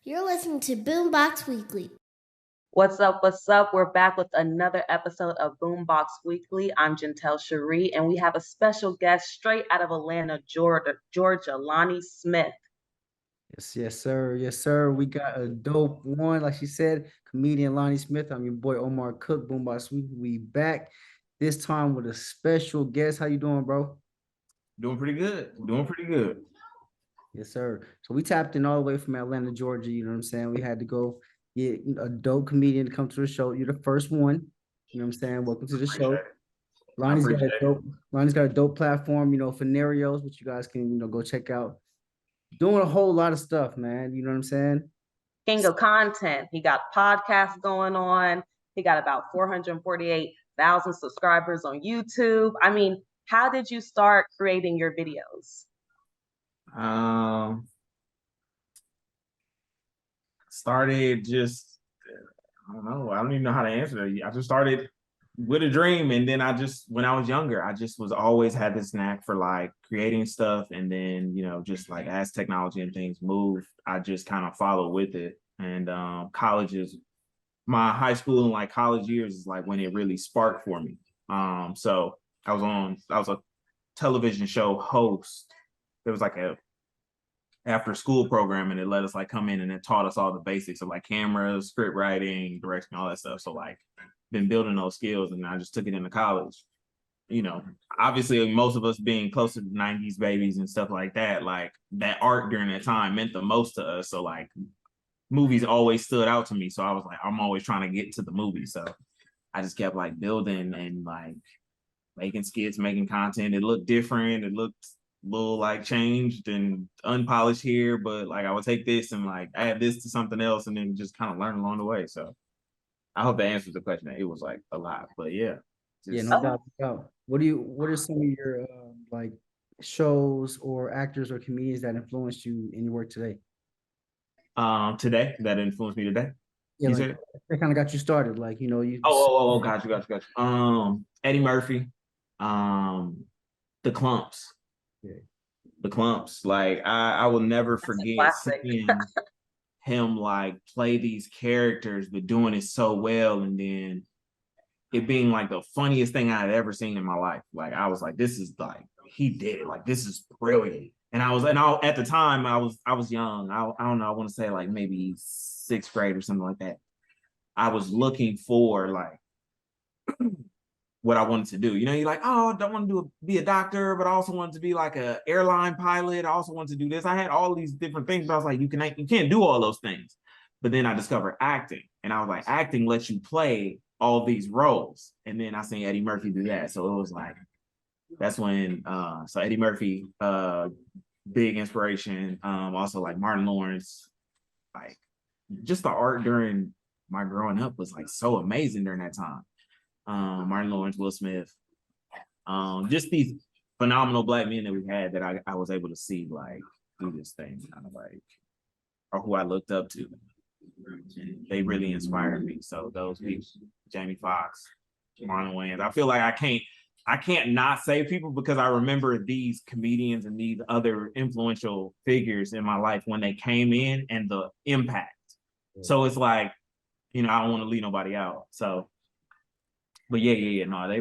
You're listening to BoomBox Weekly. What's up? What's up? We're back with another episode of BoomBox Weekly. I'm Gentel, Sharrie, and we have a special guest straight out of Atlanta, Georgia, Lonnie Smith. Yes, sir. Yes, sir. We got a dope one, like she said, comedian Lonnie Smith. I'm your boy Omar Cook, BoomBox Weekly. We back this time with a special guest. How you doing, bro? Doing pretty good. Doing pretty good. Yes, sir. So we tapped in all the way from Atlanta, Georgia. You know what I'm saying? We had to go get a dope comedian to come to the show. You're the first one. You know what I'm saying? Welcome to the show. Lonnie's got a dope platform, Funarios, which you guys can, go check out. Doing a whole lot of stuff, man. You know what I'm saying? King of content. He got podcasts going on. He got about 448,000 subscribers on YouTube. I mean, how did you start creating your videos? Started just, I don't know. I don't even know how to answer that. I just started with a dream. And then when I was younger, I just was always had this knack for like creating stuff. And then, just like as technology and things move, I just kind of follow with it. And my high school and like college years is like when it really sparked for me. So I was a television show host. There was like a after school program, and it let us like come in and it taught us all the basics of like cameras, script writing, directing, all that stuff. So like been building those skills, and I just took it into college. Obviously most of us being close to the 90s babies and stuff like that, like that art during that time meant the most to us. So like movies always stood out to me. So I was like, I'm always trying to get to the movie. So I just kept like building and like making skits, making content. It looked different. It looked little like changed and unpolished here, but like I would take this and like add this to something else and then just kind of learn along the way. So I hope that answers the question. It was like a lot, but yeah. No doubt. What are some of your like shows or actors or comedians that influenced you in your work today? Today that influenced me today. Yeah, like, that kind of got you started. Like, you. Got you. Eddie Murphy, the Clumps. Yeah. The Clumps. Like I will never forget seeing him like play these characters, but doing it so well, and then it being like the funniest thing I had ever seen in my life. Like I was like, this is like he did it. Like this is brilliant. And at the time I was young. I don't know. I want to say like maybe 6th grade or something like that. I was looking for like what I wanted to do. You're like, oh, I don't want to be a doctor, but I also wanted to be like an airline pilot. I also wanted to do this. I had all these different things, but I was like, you can't do all those things. But then I discovered acting, and I was like, acting lets you play all these roles. And then I seen Eddie Murphy do that. So it was like, that's when, so Eddie Murphy, big inspiration. Also like Martin Lawrence, like just the art during my growing up was like so amazing during that time. Martin Lawrence, Will Smith, just these phenomenal Black men that we had that I was able to see like do this thing, kind of like, or who I looked up to. And they really inspired me. So those people, Jamie Foxx, Marlon Wayans. I feel like I can't not say people because I remember these comedians and these other influential figures in my life when they came in and the impact. So it's like, I don't want to leave nobody out. So, but no,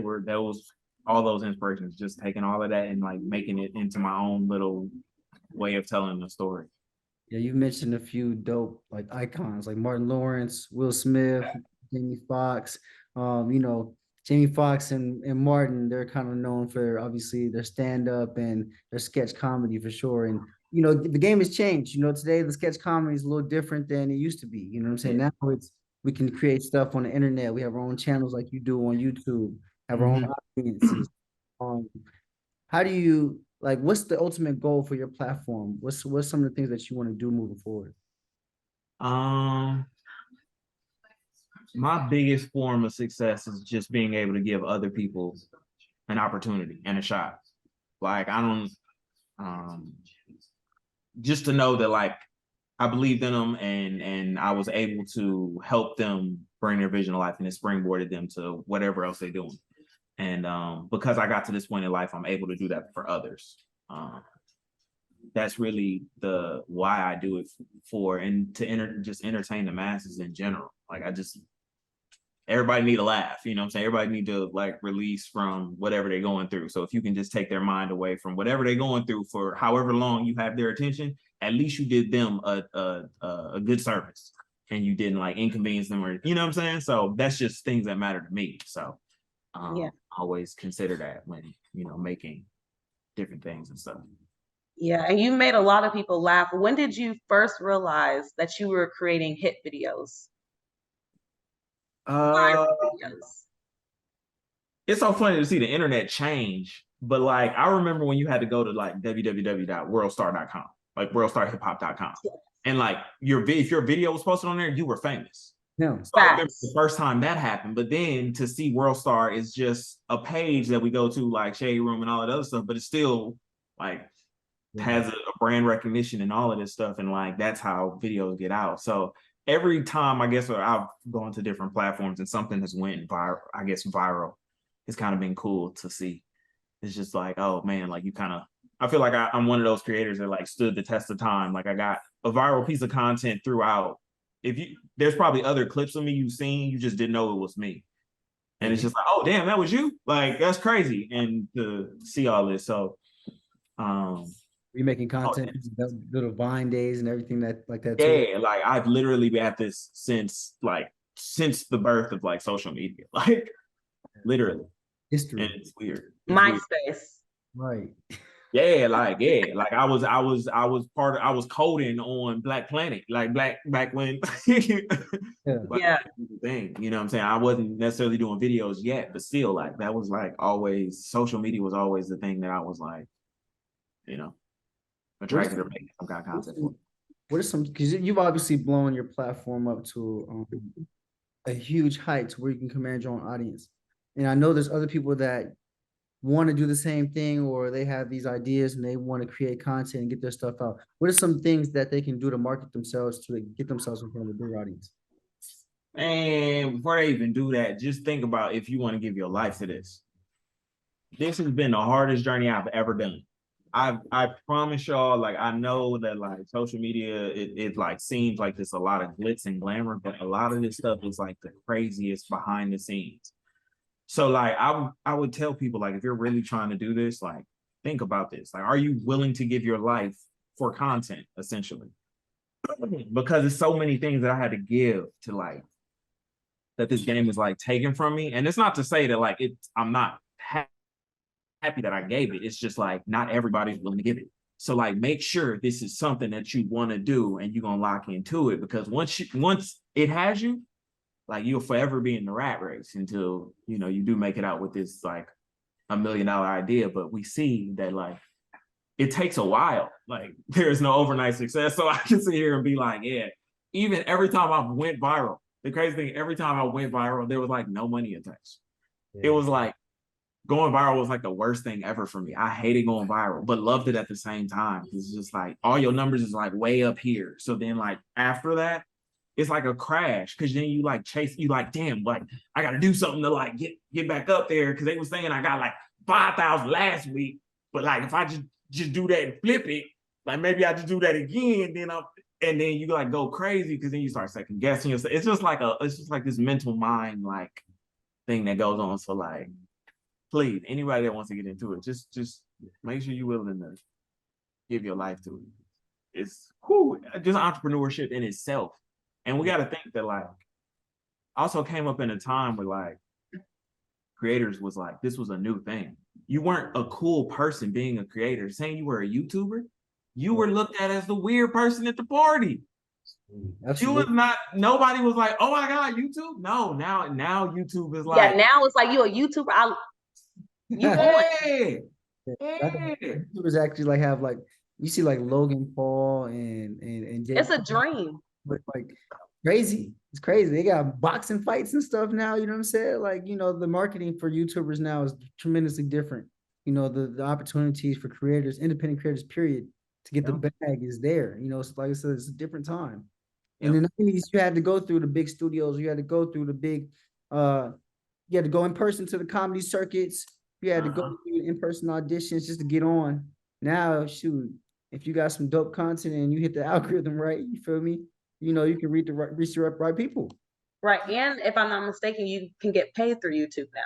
all those inspirations, just taking all of that and like making it into my own little way of telling the story. Yeah, you mentioned a few dope like icons like Martin Lawrence, Will Smith, Jamie Foxx. Jamie Foxx and Martin, they're kind of known for obviously their stand-up and their sketch comedy for sure. And the game has changed. Today the sketch comedy is a little different than it used to be. You know what I'm saying? Now we can create stuff on the internet. We have our own channels like you do on YouTube, have our own audiences. How do you like, what's the ultimate goal for your platform? What's some of the things that you want to do moving forward? My biggest form of success is just being able to give other people an opportunity and a shot. Like just to know that like I believed in them and I was able to help them bring their vision to life, and it springboarded them to whatever else they're doing. And because I got to this point in life, I'm able to do that for others. that's really the why I do it for, and to just entertain the masses in general. Like everybody need a laugh, you know what I'm saying? Everybody need to like release from whatever they're going through. So if you can just take their mind away from whatever they're going through for however long you have their attention, at least you did them a good service, and you didn't like inconvenience them, or you know what I'm saying? So that's just things that matter to me. So always consider that when, you know, making different things and stuff. Yeah, and you made a lot of people laugh. When did you first realize that you were creating hit videos? Videos. It's so funny to see the internet change, but like I remember when you had to go to like www.worldstar.com, like worldstarhiphop.com, and like if your video was posted on there, you were famous. Yeah. So I remember the first time that happened, but then to see WorldStar is just a page that we go to, like Shade Room and all that other stuff, but it's still like has a brand recognition and all of this stuff, and like that's how videos get out. So every time I guess I've gone to different platforms and something has went viral, it's kind of been cool to see. It's just like, oh man, like I feel like I'm one of those creators that like stood the test of time. Like I got a viral piece of content throughout. There's probably other clips of me you've seen, you just didn't know it was me. And it's just like, oh damn, that was you? Like that's crazy. And to see all this. So you're making content, little Vine days and everything that too. Yeah, like I've literally been at this since the birth of like social media. Like literally. History. And it's weird. MySpace. Right. Yeah, like I was coding on Black Planet, like back when thing, you know what I'm saying? I wasn't necessarily doing videos yet, but still like that was like always, social media was always the thing that I was like, you know, attracted to make some kind of content for. What are some, because you've obviously blown your platform up to a huge height to where you can command your own audience. And I know there's other people that want to do the same thing, or they have these ideas and they want to create content and get their stuff out. What are some things that they can do to market themselves to get themselves in front of a big audience? And before they even do that, just think about if you want to give your life to this. This has been the hardest journey I've ever done. I promise y'all, like I know that like social media, it like seems like there's a lot of glitz and glamour, but a lot of this stuff is like the craziest behind the scenes. So like I would tell people, like, if you're really trying to do this, like think about this. Like, are you willing to give your life for content, essentially? Because there's so many things that I had to give to like that this game is like taken from me. And it's not to say that like I'm not happy that I gave it. It's just like not everybody's willing to give it. So like make sure this is something that you want to do and you're gonna lock into it, because once it has you, like you'll forever be in the rat race until, you know, you do make it out with this like $1 million idea. But we see that like it takes a while. Like there's no overnight success. So I can sit here and be like, yeah, even every time I went viral, the crazy thing, every time I went viral, there was like no money attached. Yeah. It was like going viral was like the worst thing ever for me. I hated going viral, but loved it at the same time. It's just like all your numbers is like way up here. So then like after that, it's like a crash, because then you like chase, you like, damn, like I got to do something to like get back up there, because they were saying I got like 5,000 last week, but like if I just do that and flip it, like maybe I just do that again, and then you like go crazy, because then you start second guessing yourself. It's just like this mental mind like thing that goes on. So like, please, anybody that wants to get into it, just make sure you're willing to give your life to it. It's just entrepreneurship in itself. And we got to think that like also came up in a time where like creators was like, this was a new thing. You weren't a cool person being a creator. Saying you were a YouTuber, you were looked at as the weird person at the party. Absolutely. You was not, nobody was like, oh my God, YouTube? No, now YouTube is like, yeah, now it's like you a YouTuber. YouTubers actually like have like, you see like Logan Paul and it's a dream. But like crazy. It's crazy. They got boxing fights and stuff now. You know what I'm saying? Like, you know, the marketing for YouTubers now is tremendously different. You know, the opportunities for creators, independent creators, period, to get the bag is there. You know, so like I said, it's a different time. And in the 90s, you had to go through the big studios. You had to go through the big, you had to go in person to the comedy circuits. You had to go through in-person auditions just to get on. Now, shoot, if you got some dope content and you hit the algorithm right, you feel me? You know, you can reach the right people. Right. And if I'm not mistaken, you can get paid through YouTube now.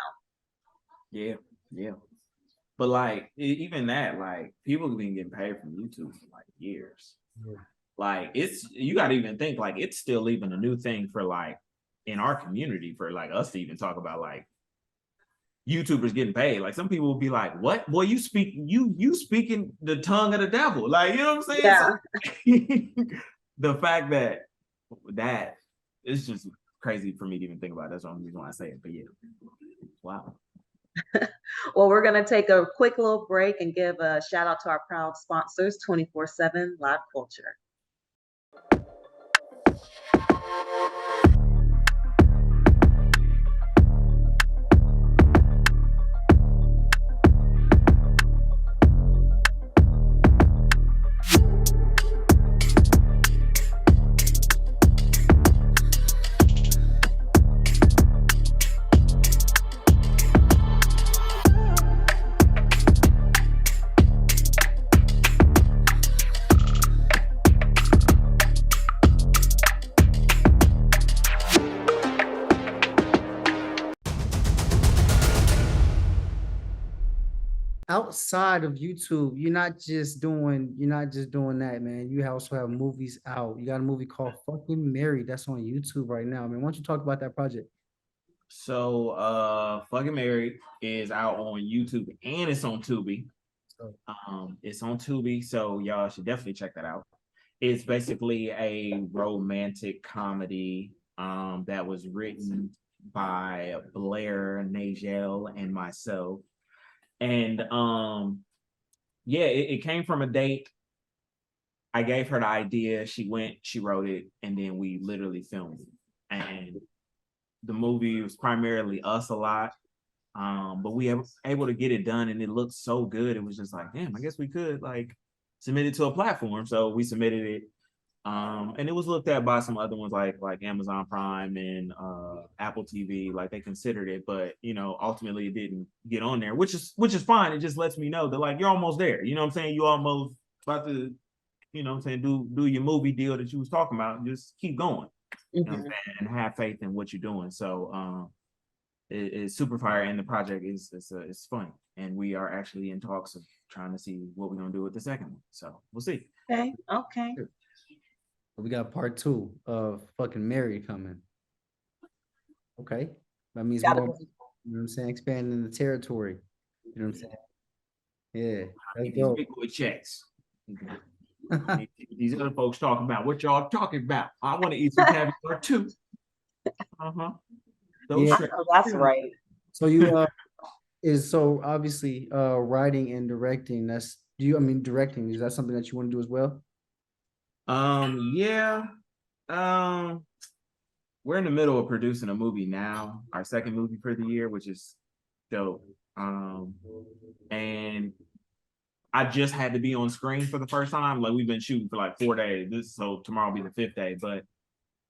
Yeah, yeah. But like even that, like people have been getting paid from YouTube for like years. Yeah. Like you gotta even think like it's still even a new thing for like in our community for like us to even talk about like YouTubers getting paid. Like some people will be like, "What? Boy, you speaking the tongue of the devil." Like, you know what I'm saying? Yeah. So, the fact that it's just crazy for me to even think about. That's the only reason why I say it. But yeah, wow. Well, we're going to take a quick little break and give a shout out to our proud sponsors, 24/7 Live Culture. Outside of YouTube, you're not just doing that, man. You also have movies out. You got a movie called Fucking Married that's on YouTube right now. I mean, why don't you talk about that project? So Fucking Married is out on YouTube and it's on Tubi. It's on Tubi, so y'all should definitely check that out. It's basically a romantic comedy that was written by Blair Nagel and myself. And yeah, it came from a date. I gave her the idea, she went, she wrote it, and then we literally filmed it. And the movie was primarily us a lot. But we were able to get it done and it looked so good. It was just like, damn, I guess we could like submit it to a platform. So we submitted it. And it was looked at by some other ones like Amazon Prime and Apple TV. Like they considered it, but you know, ultimately it didn't get on there, which is fine. It just lets me know that like you're almost there. You know what I'm saying? You almost about to, you know what I'm saying, do your movie deal that you was talking about. Just keep going. You know what I'm saying? And have faith in what you're doing. So it's super fire, and the project is it's fun, and we are actually in talks of trying to see what we're gonna do with the second one. So we'll see. Okay. We got part 2 of Fucking Married coming. Okay, that means more. You know what I'm saying? Expanding the territory. You know what I'm saying? Yeah, that's dope. Big boy checks. These other folks talking about what y'all talking about. I want to eat some caviar too. Yeah, that's right. So you so obviously writing and directing. Directing, is that something that you want to do as well? Yeah. We're in the middle of producing a movie now, our second movie for the year, which is dope. And I just had to be on screen for the first time. Like we've been shooting for like 4 days. So tomorrow will be the 5th day, but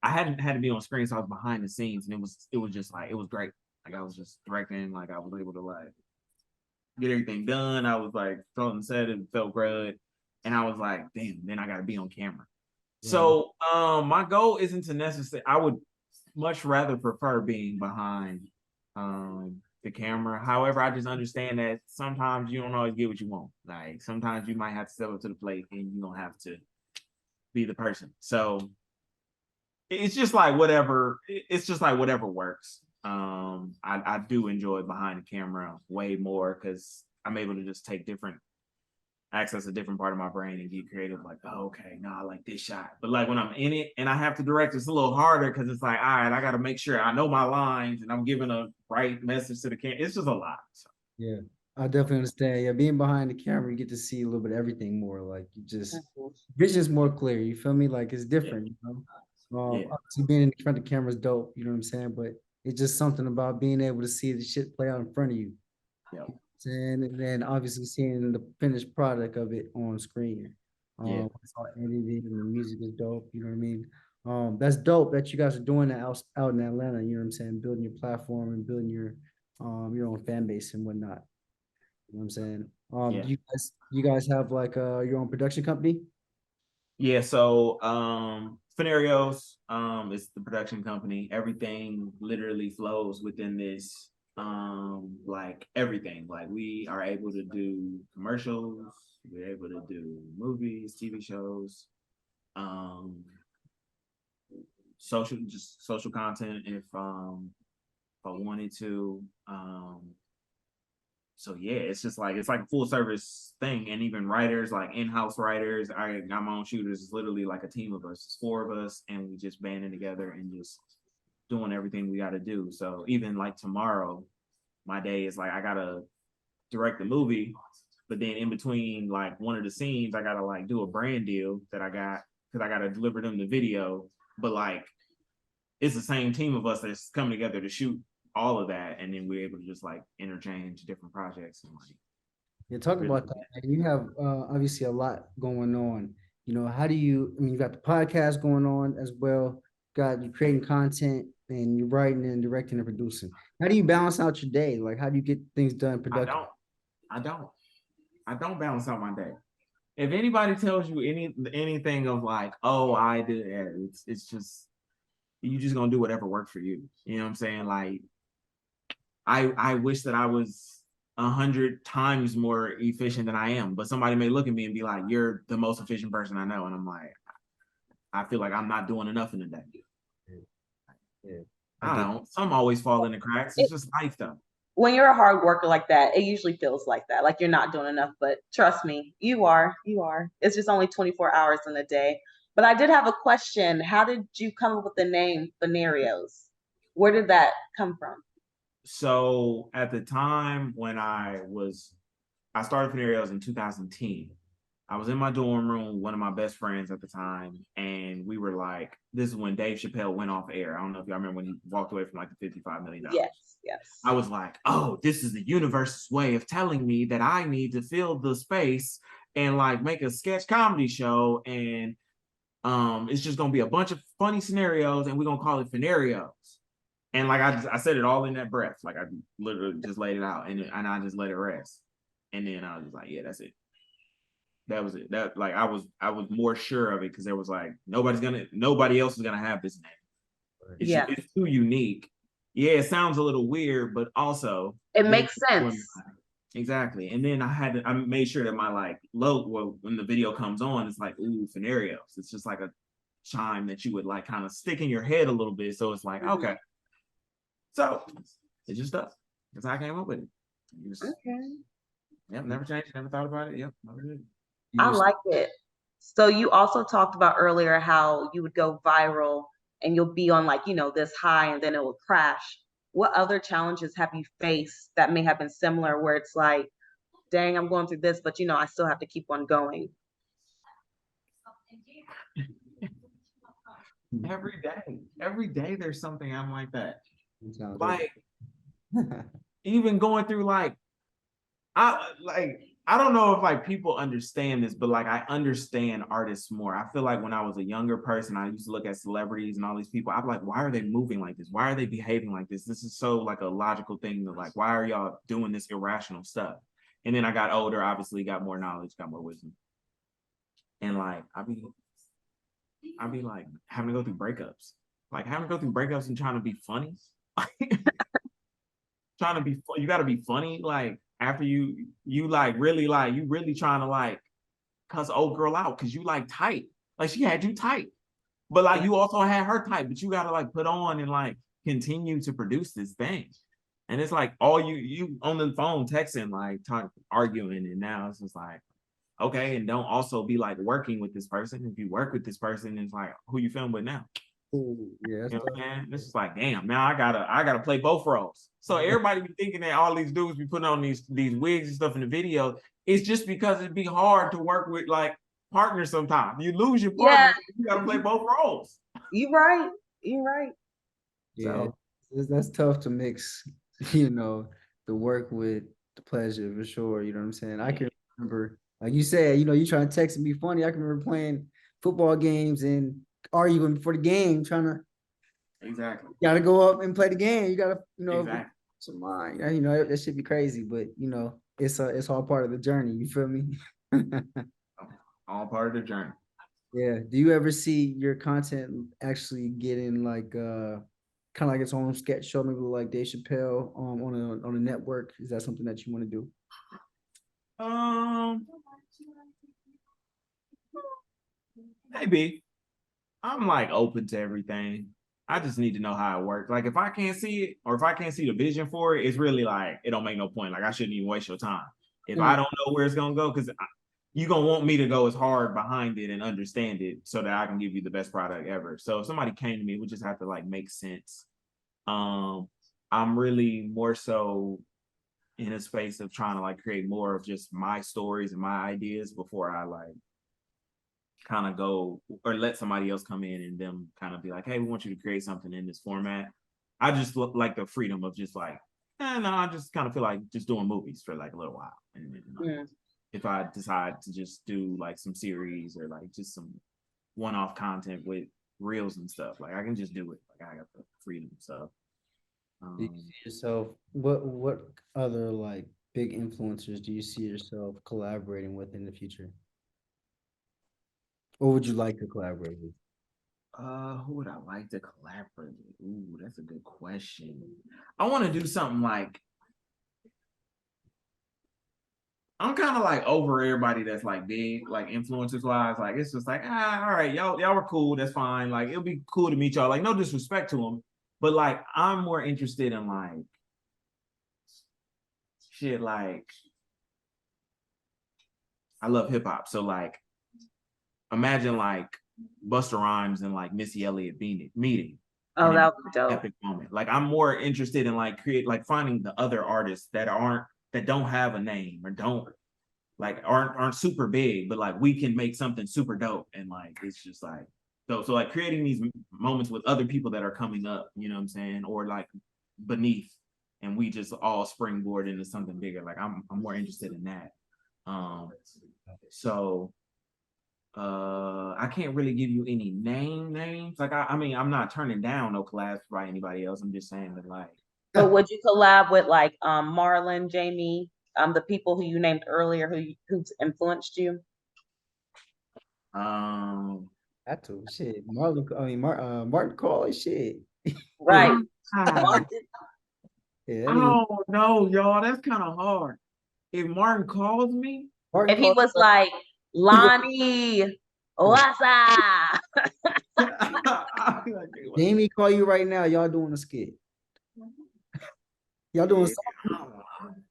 I hadn't had to be on screen, so I was behind the scenes, and it was just like, it was great. Like I was just directing, like I was able to like get everything done. I was like throwing the set, it felt good. And I was like, damn, then I gotta be on camera. Yeah. So my goal isn't to necessarily, I would much rather prefer being behind the camera. However, I just understand that sometimes you don't always get what you want. Like sometimes you might have to step up to the plate and you don't have to be the person. So it's just like whatever works. I do enjoy behind the camera way more because I'm able to just access a different part of my brain and get creative. Like, oh, okay, no, I like this shot. But like when I'm in it and I have to direct, it's a little harder because it's like, all right, I got to make sure I know my lines and I'm giving a right message to the camera. It's just a lot. So. Yeah, I definitely understand. Yeah, being behind the camera, you get to see a little bit of everything more. Like you just vision's more clear. You feel me? Like it's different. You know? Obviously being in front of the camera is dope. You know what I'm saying? But it's just something about being able to see the shit play out in front of you. Yeah. And then obviously seeing the finished product of it on screen. It's all edited and the music is dope. You know what I mean? That's dope that you guys are doing that out in Atlanta. You know what I'm saying? Building your platform and building your own fan base and whatnot. You know what I'm saying? Yeah. Do you guys have like your own production company? Yeah, so Funarios is the production company. Everything literally flows within this like everything. Like we are able to do commercials, we're able to do movies, TV shows, um social content if I wanted to. So yeah, it's like a full service thing, and even writers, like in-house writers. I got my own shooters. It's literally like a team of us. It's four of us, and we just banding together and just doing everything we got to do. So even like tomorrow, my day is like I gotta direct the movie, but then in between like one of the scenes, I gotta like do a brand deal that I got because I gotta deliver them the video. But like it's the same team of us that's coming together to shoot all of that, and then we're able to just like interchange different projects and like Yeah, talk really. about that. Man. You have obviously a lot going on. You know, how do you? I mean, you got the podcast going on as well. Got you creating content and you're writing and directing and producing. How do you balance out your day? Like, how do you get things done I productive? don't, I don't, I don't balance out my day. If anybody tells you anything of like, oh, I did, it's just you just gonna do whatever worked for you. You know what I'm saying? Like, I wish that I was 100 times more efficient than I am, but somebody may look at me and be like, "You're the most efficient person I know," and I'm like, I feel like I'm not doing enough in the day. Yeah, I I get. don't. Some always fall in the cracks. It's just life, though. When you're a hard worker like that, it usually feels like that, like you're not doing enough. But trust me, you are. You are. It's just only 24 hours in a day. But I did have a question. How did you come up with the name Funarios? Where did that come from? So at the time when I started Funarios in 2010. I was in my dorm room, with one of my best friends at the time, and we were like, this is when Dave Chappelle went off air. I don't know if y'all remember when he walked away from like the $55 million. Yes, yes. I was like, oh, this is the universe's way of telling me that I need to fill the space and like make a sketch comedy show. And it's just gonna be a bunch of funny scenarios, and we're gonna call it Funarios. And like I said it all in that breath. Like I literally just laid it out and I just let it rest. And then I was like, yeah, that's it. That was it. That like I was more sure of it because there was like nobody else is gonna have this name. Yeah. It's too unique. Yeah, it sounds a little weird, but also It makes sense. Exactly. And then I made sure that my like logo when the video comes on, it's like ooh, Funarios. It's just like a chime that you would like kind of stick in your head a little bit. So it's like, okay. So it just does. That's how I came up with it. Okay. Yep, never changed, never thought about it. Yep, never did. I like it. So you also talked about earlier how you would go viral and you'll be on like, this high and then it will crash. What other challenges have you faced that may have been similar where it's like, dang, I'm going through this, but I still have to keep on going? Every day there's something I'm like that. Like even going through like I don't know if like people understand this, but like I understand artists more. I feel like when I was a younger person, I used to look at celebrities and all these people. I'm like, why are they moving like this? Why are they behaving like this? This is so like a logical thing to like, why are y'all doing this irrational stuff? And then I got older, obviously got more knowledge, got more wisdom. And like I'd be like having to go through breakups. Like having to go through breakups and trying to be funny. You gotta be funny, like after you like really like you really trying to like cuss old girl out because you like tight. Like she had you tight. But like you also had her tight, but you gotta like put on and like continue to produce this thing. And it's like all you on the phone texting, like arguing, and now it's just like, okay, and don't also be like working with this person. If you work with this person, it's like who you film with now. Yeah, it's just like damn. Now I gotta play both roles. So everybody be thinking that all these dudes be putting on these wigs and stuff in the video. It's just because it'd be hard to work with like partners sometimes. You lose your partner, you gotta play both roles. You're right. You're right. Yeah, that's tough to mix. The work with the pleasure for sure. You know what I'm saying? I can remember, like you said, you trying to text and be funny. I can remember playing football games and arguing before the game, trying to exactly. You gotta go up and play the game. You gotta, exactly. some mind. That should be crazy, but it's all part of the journey. You feel me? All part of the journey. Yeah. Do you ever see your content actually getting like kind of like its own sketch show, maybe like Dave Chappelle on a network? Is that something that you want to do? Maybe. I'm like open to everything. I just need to know how it works. Like if I can't see it or if I can't see the vision for it, it's really like it don't make no point. Like I shouldn't even waste your time. If I don't know where it's gonna go, because you're gonna want me to go as hard behind it and understand it so that I can give you the best product ever. So if somebody came to me, we just have to like make sense. I'm really more so in a space of trying to like create more of just my stories and my ideas before I like kind of go or let somebody else come in and them kind of be like, hey, we want you to create something in this format. I just look like the freedom of just like, no, I just kind of feel like just doing movies for like a little while. And then, if I decide to just do like some series or like just some one-off content with reels and stuff, like I can just do it. Like I got the freedom. So Do you see yourself, what other like big influencers do you see yourself collaborating with in the future? What would you like to collaborate with? who would I like to collaborate with? Ooh, that's a good question. I want to do something like I'm kind of like over everybody that's like big, like influencers wise. Like it's just like, all right, y'all were cool. That's fine. Like it'll be cool to meet y'all. Like no disrespect to them, but like I'm more interested in like shit. Like I love hip hop, so like imagine like Busta Rhymes and like Missy Elliott meeting. Oh, that would be dope. Epic moment. Like I'm more interested in like finding the other artists that don't have a name or don't like aren't super big, but like we can make something super dope. And like it's just like so like creating these moments with other people that are coming up, you know what I'm saying? Or like beneath, and we just all springboard into something bigger. Like I'm more interested in that. So I can't really give you any names. Like I mean, I'm not turning down no collabs by anybody else. I'm just saying that like. But would you collab with like Marlon, Jamie, the people who you named earlier who's influenced you? That too. Shit. Martin Call shit. Right. Yeah, I don't know, y'all. That's kind of hard. If Martin calls me, if he was like Lonnie, what's up? Jamie call you right now. Y'all doing a skit. Y'all doing something.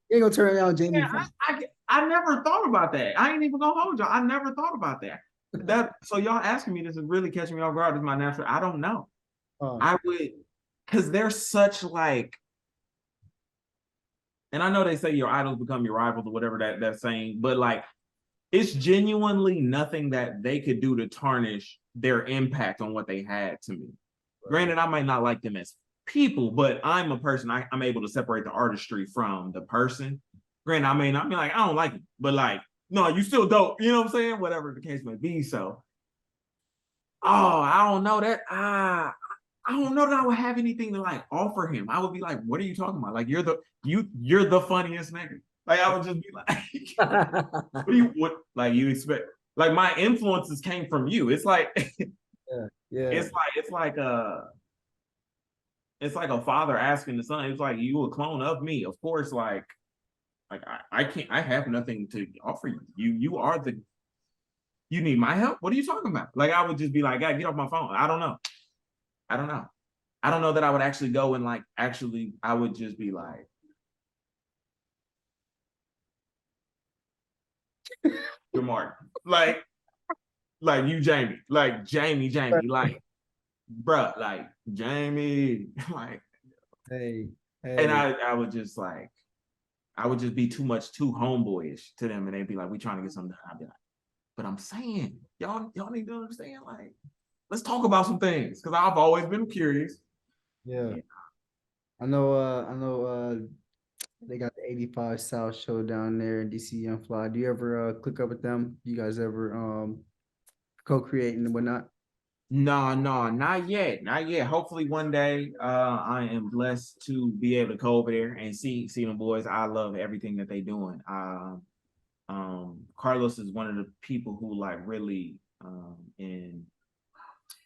You ain't gonna turn down Jamie. Yeah, I never thought about that. I ain't even gonna hold y'all. I never thought about that. So y'all asking me this is really catching me off guard. This is my natural. I don't know. I would, because they're such like, and I know they say your idols become your rivals or whatever that's saying, but like it's genuinely nothing that they could do to tarnish their impact on what they had to me. Granted, I might not like them as people, but I'm a person. I'm able to separate the artistry from the person. Granted, I may not be like, I don't like it, but like, no, you still dope. You know what I'm saying? Whatever the case may be. So, I don't know that. I don't know that I would have anything to like offer him. I would be like, what are you talking about? Like, you're the funniest nigga. Like, I would just be like, what like you expect? Like, my influences came from you. It's like, yeah. It's like a father asking the son. It's like you a clone of me. Of course, like I can't. I have nothing to offer you. You are the. You need my help. What are you talking about? Like I would just be like, God, get off my phone. I don't know. I don't know. I don't know that I would actually go and like actually. I would just be like, you're Martin. Like you, Jamie. Like Jamie. Like, bruh. Like Jamie. Like. Hey. And I would just like. I would just be too homeboyish to them, and they'd be like, "We trying to get something done." I'd be like, "But I'm saying, y'all need to understand. Like, let's talk about some things because I've always been curious." Yeah. I know. They got the 85 South show down there in DC Young Fly. Do you ever click up with them? You guys ever co-create and whatnot? No, not yet. Not yet. Hopefully one day I am blessed to be able to go over there and see them boys. I love everything that they doing. Carlos is one of the people who like really in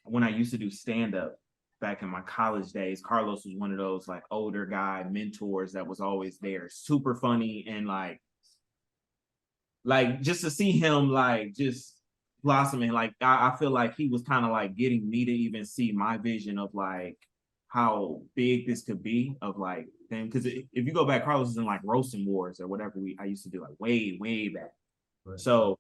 when I used to do stand-up back in my college days, Carlos was one of those like older guy mentors that was always there, super funny, and like just to see him like just blossoming, like I feel like he was kind of like getting me to even see my vision of like how big this could be of like them. Because if you go back, Carlos is in like roasting wars or whatever I used to do like way back. Right. So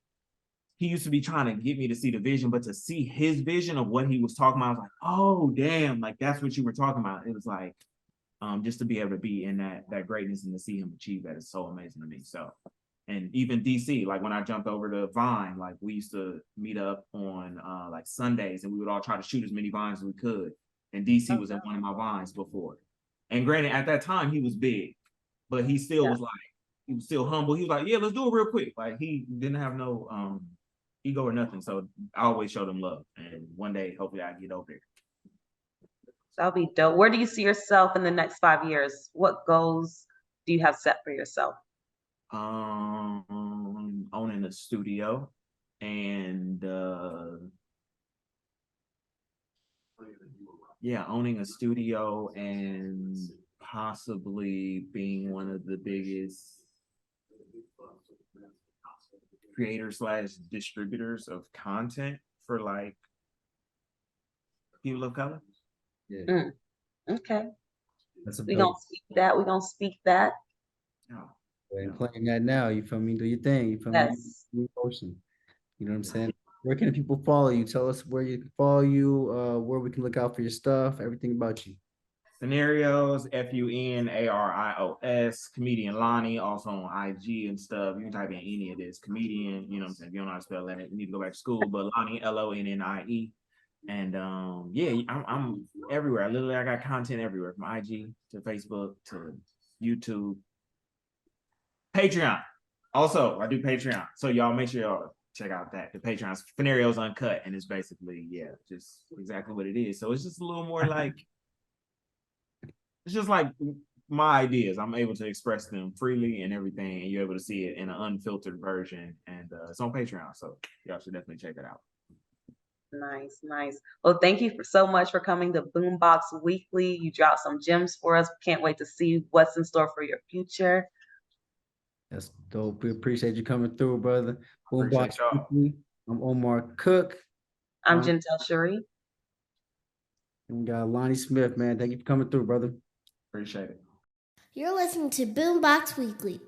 he used to be trying to get me to see the vision, but to see his vision of what he was talking about, I was like, oh damn, like that's what you were talking about. It was like just to be able to be in that greatness and to see him achieve that is so amazing to me. So, and even DC, like when I jumped over to Vine, like we used to meet up on like Sundays, and we would all try to shoot as many vines as we could. And DC was in one of my vines before. And granted, at that time he was big, but he still was like, he was still humble. He was like, yeah, let's do it real quick. Like he didn't have no ego or nothing. So I always showed him love. And one day, hopefully I get over there. That'll be dope. Where do you see yourself in the next 5 years? What goals do you have set for yourself? Owning a studio and owning a studio and possibly being one of the biggest creators / distributors of content for like people of color. Yeah. Okay. We're gonna speak that. And playing that now, you feel me? Do your thing, you feel me? Emotion. You know what I'm saying? Where can people follow you? Tell us where you can follow you, where we can look out for your stuff, everything about you. Funarios, Funarios, comedian Lonnie, also on IG and stuff. You can type in any of this, comedian, you know what I'm saying? If you don't know how to spell that, you need to go back to school, but Lonnie, Lonnie. And I'm everywhere. Literally, I got content everywhere, from IG to Facebook to YouTube. Patreon. Also, I do Patreon. So y'all make sure y'all check out that. The Patreon's Funarios Uncut, and it's basically, just exactly what it is. So it's just a little more like, it's just like my ideas. I'm able to express them freely and everything, and you're able to see it in an unfiltered version. And it's on Patreon, so y'all should definitely check it out. Nice. Well, thank you so much for coming to BoomBox Weekly. You dropped some gems for us. Can't wait to see what's in store for your future. That's dope. We appreciate you coming through, brother. BoomBox Weekly. I'm Omar Cook. I'm Gentel Sharrie. And we got Lonnie Smith, man. Thank you for coming through, brother. Appreciate it. You're listening to BoomBox Weekly.